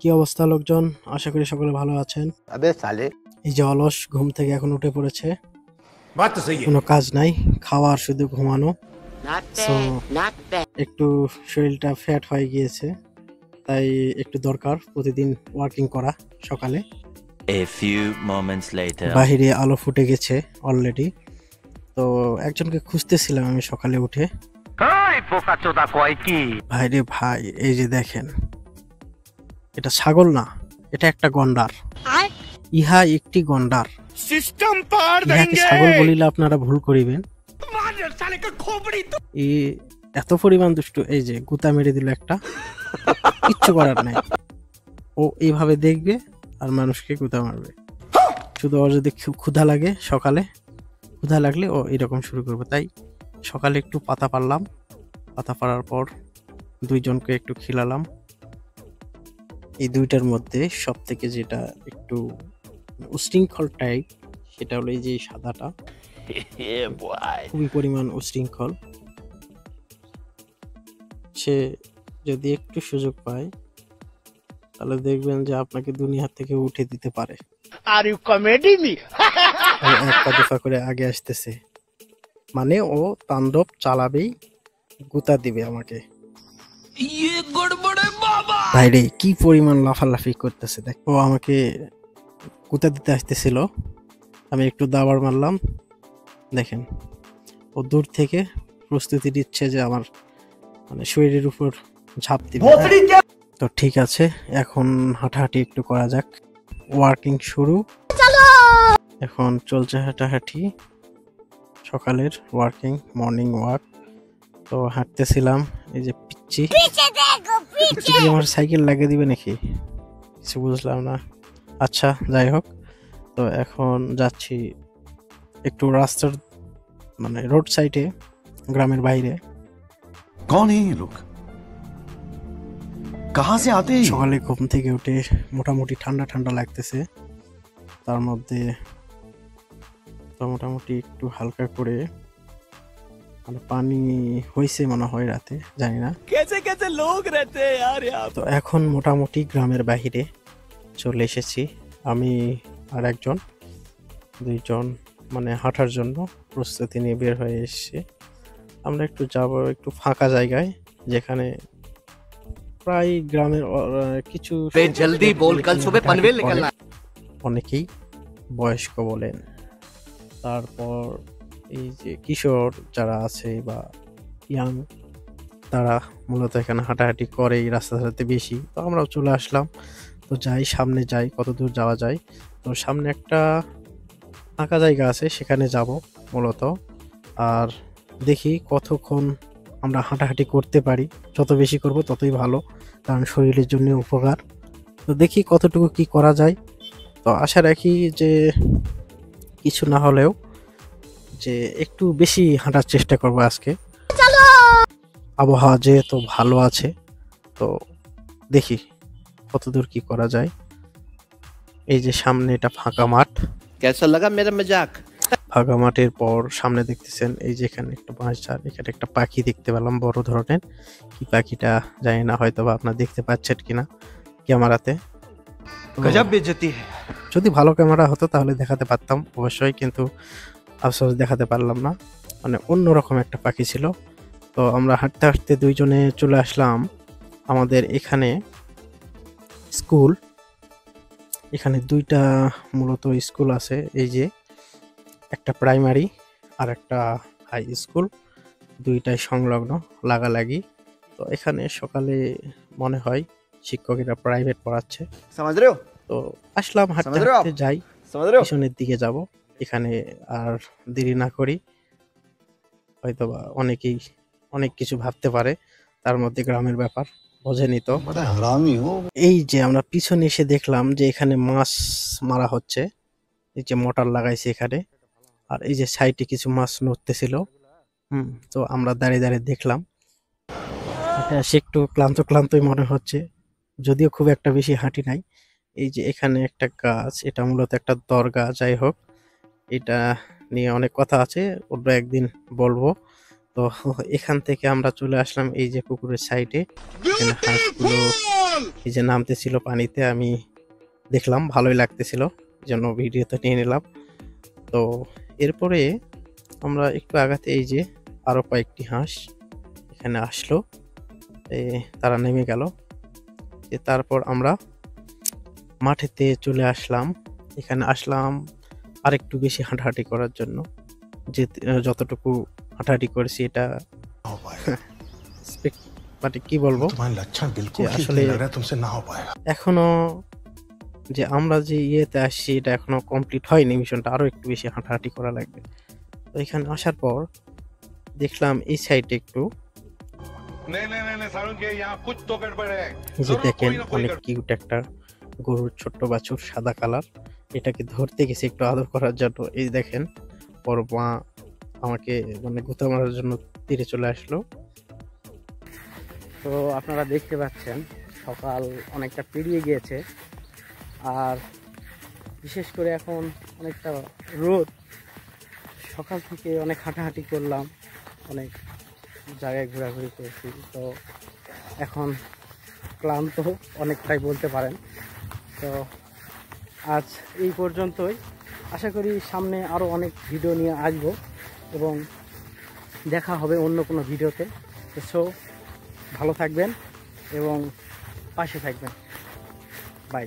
কি অবস্থা লোকজন? আশা করি সকলে ভালো আছেন। अबे साले এই যে অলস ঘুম থেকে এখন উঠে পড়েছে, बात तो सही है। কোনো কাজ নাই, খাওয়া আর শুধু ঘুমানো। not so bad, not bad. একটু শরীরটা ফ্যাট হয়ে গিয়েছে, তাই একটু দরকার প্রতিদিন ওয়ার্কিং করা সকালে। A few moments later. বাহিরে আলো ফুটে গেছে অলরেডি। তো একজনকে খুঁজতেছিলাম আমি সকালে উঠে। ভাই রে ভাই, এই যে দেখেন, এটা ছাগল না, এটা একটা গন্ডার। ইহা একটি গন্ডার। सिस्टम पार ইহাকে ছাগল বলিলে আপনারা ভুল করিবেন। साले का खोपड़ी तो এ এত পরিমাণ দুষ্টু, এই যে গুতা মেরে দিল একটা, কিচ্ছু করার নাই। ও এইভাবে দেখবে আর মানুষকে গুতা মারবে। শুধু ওর যদি ক্ষুধা লাগে, সকালে ক্ষুধা লাগলে ও এরকম শুরু করবে। তাই সকালে একটু পাতা পারলাম, পাতা পাড়ার পর দুইজনকে একটু খিলালাম। এই দুইটার মধ্যে সব থেকে যেটা একটু উশৃঙ্খল টাইপ, সেটা হলো এই যে সাদাটা, Yeah, boy. খুবই পরিমাণ উশৃঙ্খল। সে যদি একটু সুযোগ পায় তাহলে দেখবেন যে আপনাকে দুনিয়া থেকে উঠে দিতে পারে। आर यू कॉमेडी मी ও এক পা দুপা করে আগে আসতেছে, মানে ও তাণ্ডব চালাবেই, গুতা দিবে আমাকে। ভাইরে কি পরিমাণ লাফালাফি করতেছে দেখ। ও আমাকে গুতা দিতে আসতেছিল, আমি একটু দাবার মারলাম। দেখেন, ও দূর থেকে প্রস্তুতি দিচ্ছে যে আমার মানে শরীরের উপর ঝাঁপ দিবে। তো ঠিক আছে, এখন হাঁটাহাঁটি একটু করা যাক। ওয়ার্কিং শুরু। এখন চলছে হাঁটাহাঁটি, সকালের ওয়ার্কিং, মর্নিং ওয়াক। তো হাঁটতেছিলাম, এই যে পিচ্ছি পিচ্ছি কি আমার সাইকেল লাগিয়ে দিবে নাকি, কিছু বুঝলাম না। আচ্ছা যাই হোক, তো এখন যাচ্ছি একটু রাস্তার মানে রোড সাইডে, গ্রামের বাইরে। कौन है ये लोग? कहां से आते हैं? সকালে ঘুম থেকে উঠে মোটামুটি ঠান্ডা ঠান্ডা লাগতেছে, তার মধ্যে তো মোটামুটি একটু হালকা করে মানে পানি হয়েছে মনে হয় রাতে, জানি না। कैसे कैसे लोग रहते हैं यार यहाँ তো এখন মোটামুটি গ্রামের বাইরে চলে এসেছি আমি আর একজন, দুইজন মানে হাঁটার জন্য প্রস্তুতি নিয়ে বের হয়ে এসেছি। আমরা একটু যাব একটু ফাঁকা জায়গায়, যেখানে প্রায় গ্রামের কিছু जल्दी बोल, कल सुबह पनवेल निकलना है। অনেকেই বয়স্ক বলেন, তারপর এই যে কিশোর যারা আছে বা ইয়াং, তারা মূলত এখানে হাঁটাহাঁটি করে এই রাস্তা ধারাতে বেশি। তো আমরাও চলে আসলাম। তো যাই, সামনে যাই, কত দূর যাওয়া যায়। তো সামনে একটা ফাঁকা জায়গা আছে, সেখানে যাব মূলত। আর দেখি কতক্ষণ আমরা হাঁটাহাঁটি করতে পারি, যত বেশি করব ততই ভালো, কারণ শরীরের জন্য উপকার। তো দেখি কতটুকু কি করা যায়। তো আশা রাখি যে কিছু না হলেও যে একটু বেশি হাঁটার চেষ্টা করবো আজকে। আবহাওয়া যেহেতু ভালো আছে, তো দেখি কতদূর কি করা যায়। এই যে সামনে এটা ফাঁকা মাঠ, कैसा लगा मेरा मजाक? ফাঁকা মাঠের পর সামনে দেখতেছেন এই যে এখানে একটা বাঁশঝাড়, এখানে একটা পাখি দেখতে পেলাম বড় ধরনের। কি পাখিটা জানি না, হয়তো বা আপনারা দেখতে পাচ্ছেন কিনা ক্যামেরাতে। তো गजब बेइज्जती है। যদি ভালো ক্যামেরা হতো তাহলে দেখাতে পারতাম অবশ্যই, কিন্তু আফসোস দেখাতে পারলাম না। মানে অন্যরকম একটা পাখি ছিল। তো আমরা হাঁটতে হাঁটতে দুইজনে চলে আসলাম আমাদের এখানে স্কুল। এখানে দুইটা মূলত স্কুল আছে, এই যে একটা প্রাইমারি আর একটা হাই স্কুল, দুইটাই সংলগ্ন লাগালাগি। তো এখানে সকালে মনে হয় শিক্ষকেরা প্রাইভেট পড়াচ্ছে। समझ रहे हो? তো আসলাম, হাঁটতে समझ रहे हो হাঁটতে যাই, समझ रहे हो? পিছনের দিকে যাব। এখানে আর দেরি না করি, হয়তোবা অনেকেই অনেক কিছু ভাবতে পারে, তার মধ্যে গ্রামের ব্যাপার বোঝেনি তো। बड़ा हरामी हो। এই যে আমরা পিছনে এসে দেখলাম যে এখানে মাছ মারা হচ্ছে, এই যে মোটর লাগাইছে এখানে, আর এই যে সাইডে কিছু মাছ নড়তেছিল। তো আমরা দাঁড়িয়ে দাঁড়িয়ে দেখলাম। এটা সে একটু ক্লান্ত ক্লান্তই মনে হচ্ছে, যদিও খুব একটা বেশি হাঁটি নাই। এই যে এখানে একটা গাছ, এটা মূলত একটা দরগা। যাই হোক, এটা নিয়ে অনেক কথা আছে, অন্য একদিন বলবো। তো এখান থেকে আমরা চলে আসলাম এই যে পুকুরের সাইডে। এখানে হাঁসগুলো এই যে নামতেছিল পানিতে, আমি দেখলাম ভালোই লাগতেছিল, এই জন্য ভিডিওতে নিয়ে নিলাম। তো এরপরে আমরা একটু আগাতে এই যে আরো কয়েকটি হাঁস এখানে আসলো, তারা নেমে গেল। তারপর আমরা মাঠেতে চলে আসলাম। এখানে আসলাম আরেকটু বেশি হাঁটাহাঁটি করার জন্য, যে যতটুকু হাঁটাহাঁটি করেছি এটা মানে কি বলবো, আসলে এখনো যে আমরা যে ইয়েতে আসছি এটা এখনো কমপ্লিট হয়নি, মিশনটা আরো একটু বেশি হাঁটাহাঁটি করা লাগবে। তো এখানে আসার পর দেখলাম এই সাইডে একটু যে দেখেন অনেক কিউট একটা গরুর ছোট্ট বাছুর, সাদা কালার। এটাকে ধরতে গেছে একটু আদর করার জন্য। এই দেখেন ওর মা আমাকে মানে গুঁতা মারার জন্য তীরে চলে আসলো। তো আপনারা দেখতে পাচ্ছেন সকাল অনেকটা পেরিয়ে গিয়েছে, আর বিশেষ করে এখন অনেকটা রোদ। সকাল থেকে অনেক হাঁটাহাঁটি করলাম, অনেক জায়গায় ঘোরাঘুরি করছি, তো এখন ক্লান্ত অনেকটাই বলতে পারেন। তো আজ এই পর্যন্তই, আশা করি সামনে আরও অনেক ভিডিও নিয়ে আসবো এবং দেখা হবে অন্য কোনো ভিডিওতে। তো ভালো থাকবেন এবং পাশে থাকবেন। বাই।